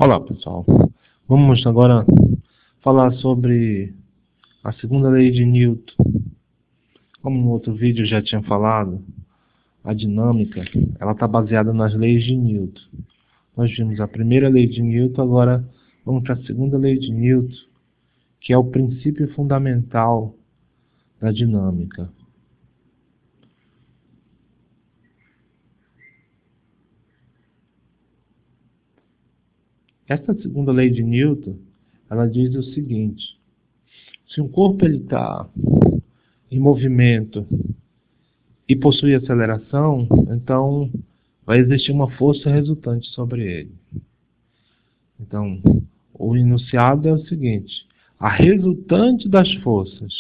Olá, pessoal. Vamos agora falar sobre a segunda lei de Newton. Como no outro vídeo eu já tinha falado, a dinâmica ela está baseada nas leis de Newton. Nós vimos a primeira lei de Newton, agora vamos para a segunda lei de Newton, que é o princípio fundamental da dinâmica. Essa segunda lei de Newton, ela diz o seguinte: se um corpo está em movimento e possui aceleração, então vai existir uma força resultante sobre ele. Então, o enunciado é o seguinte: a resultante das forças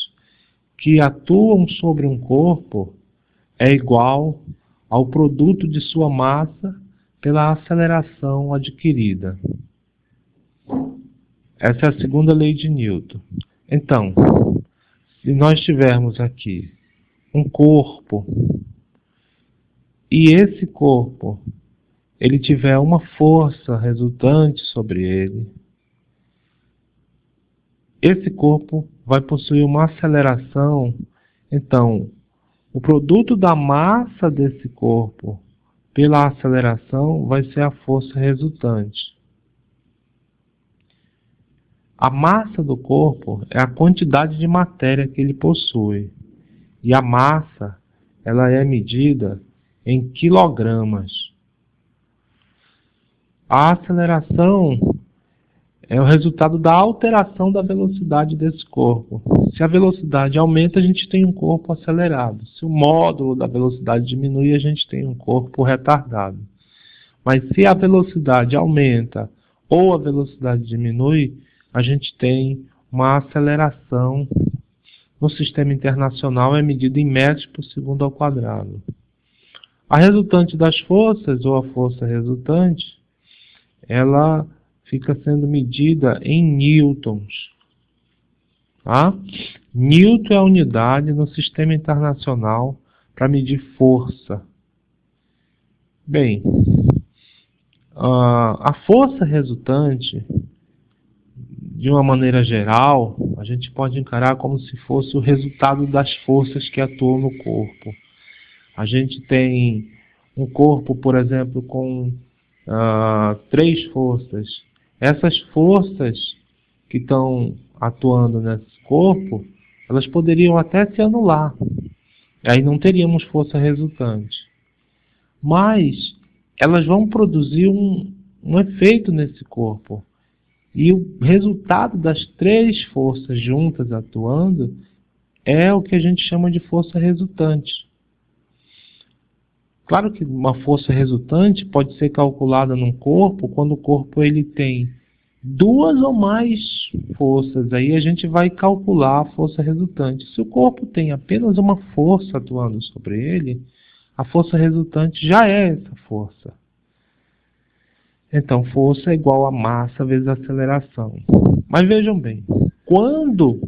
que atuam sobre um corpo é igual ao produto de sua massa pela aceleração adquirida. Essa é a segunda lei de Newton. Então, se nós tivermos aqui um corpo e esse corpo ele tiver uma força resultante sobre ele, esse corpo vai possuir uma aceleração. Então, o produto da massa desse corpo pela aceleração vai ser a força resultante. A massa do corpo é a quantidade de matéria que ele possui. E a massa, ela é medida em quilogramas. A aceleração é o resultado da alteração da velocidade desse corpo. Se a velocidade aumenta, a gente tem um corpo acelerado. Se o módulo da velocidade diminui, a gente tem um corpo retardado. Mas se a velocidade aumenta ou a velocidade diminui, a gente tem uma aceleração. No sistema internacional é medida em metros por segundo ao quadrado. A resultante das forças, ou a força resultante, ela fica sendo medida em newtons. Tá? Newton é a unidade no sistema internacional para medir força. Bem, a força resultante, de uma maneira geral, a gente pode encarar como se fosse o resultado das forças que atuam no corpo. A gente tem um corpo, por exemplo, com 3 forças. Essas forças que estão atuando nesse corpo, elas poderiam até se anular. Aí não teríamos força resultante. Mas elas vão produzir um efeito nesse corpo. E o resultado das 3 forças juntas atuando é o que a gente chama de força resultante. Claro que uma força resultante pode ser calculada num corpo quando o corpo ele tem 2 ou mais forças. Aí a gente vai calcular a força resultante. Se o corpo tem apenas uma força atuando sobre ele, a força resultante já é essa força. Então, força é igual a massa vezes a aceleração. Mas vejam bem, quando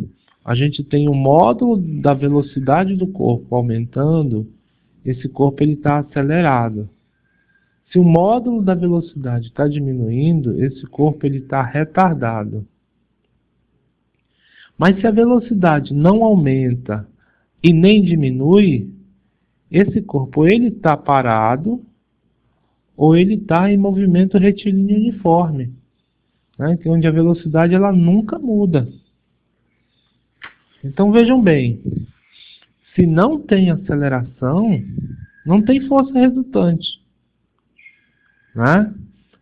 a gente tem o módulo da velocidade do corpo aumentando, esse corpo está acelerado. Se o módulo da velocidade está diminuindo, esse corpo está retardado. Mas se a velocidade não aumenta e nem diminui, esse corpo está parado, ou ele está em movimento retilíneo uniforme, né? Onde a velocidade ela nunca muda. Então vejam bem, se não tem aceleração, não tem força resultante, né?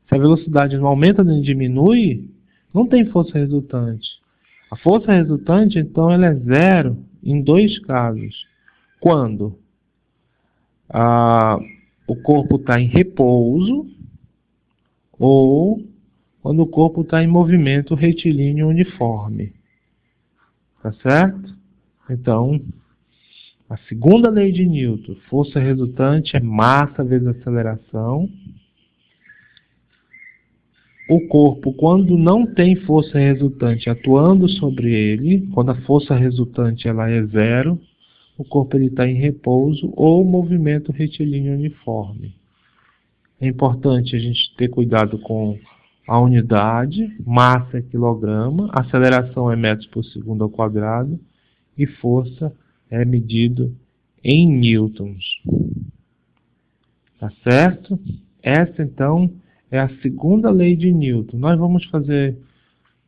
Se a velocidade não aumenta nem diminui, não tem força resultante. A força resultante, então, ela é zero em 2 casos. Quando o corpo está em repouso ou quando o corpo está em movimento retilíneo uniforme. Tá certo? Então, a segunda lei de Newton, força resultante é massa vezes aceleração. O corpo, quando não tem força resultante atuando sobre ele, quando a força resultante ela é zero, o corpo está em repouso ou movimento retilíneo uniforme. É importante a gente ter cuidado com a unidade, massa é quilograma, aceleração é metros por segundo ao quadrado e força é medido em newtons. Tá certo? Essa, então, é a segunda lei de Newton. Nós vamos fazer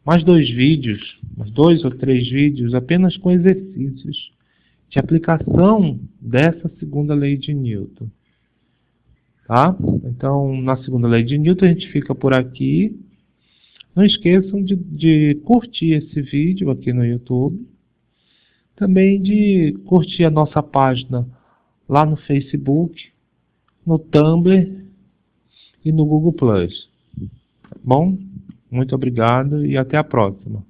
mais 2 vídeos, mais 2 ou 3 vídeos, apenas com exercícios de aplicação dessa segunda lei de Newton. Tá? Então, na segunda lei de Newton, a gente fica por aqui. Não esqueçam de curtir esse vídeo aqui no YouTube. Também de curtir a nossa página lá no Facebook, no Tumblr e no Google+. Tá bom? Muito obrigado e até a próxima.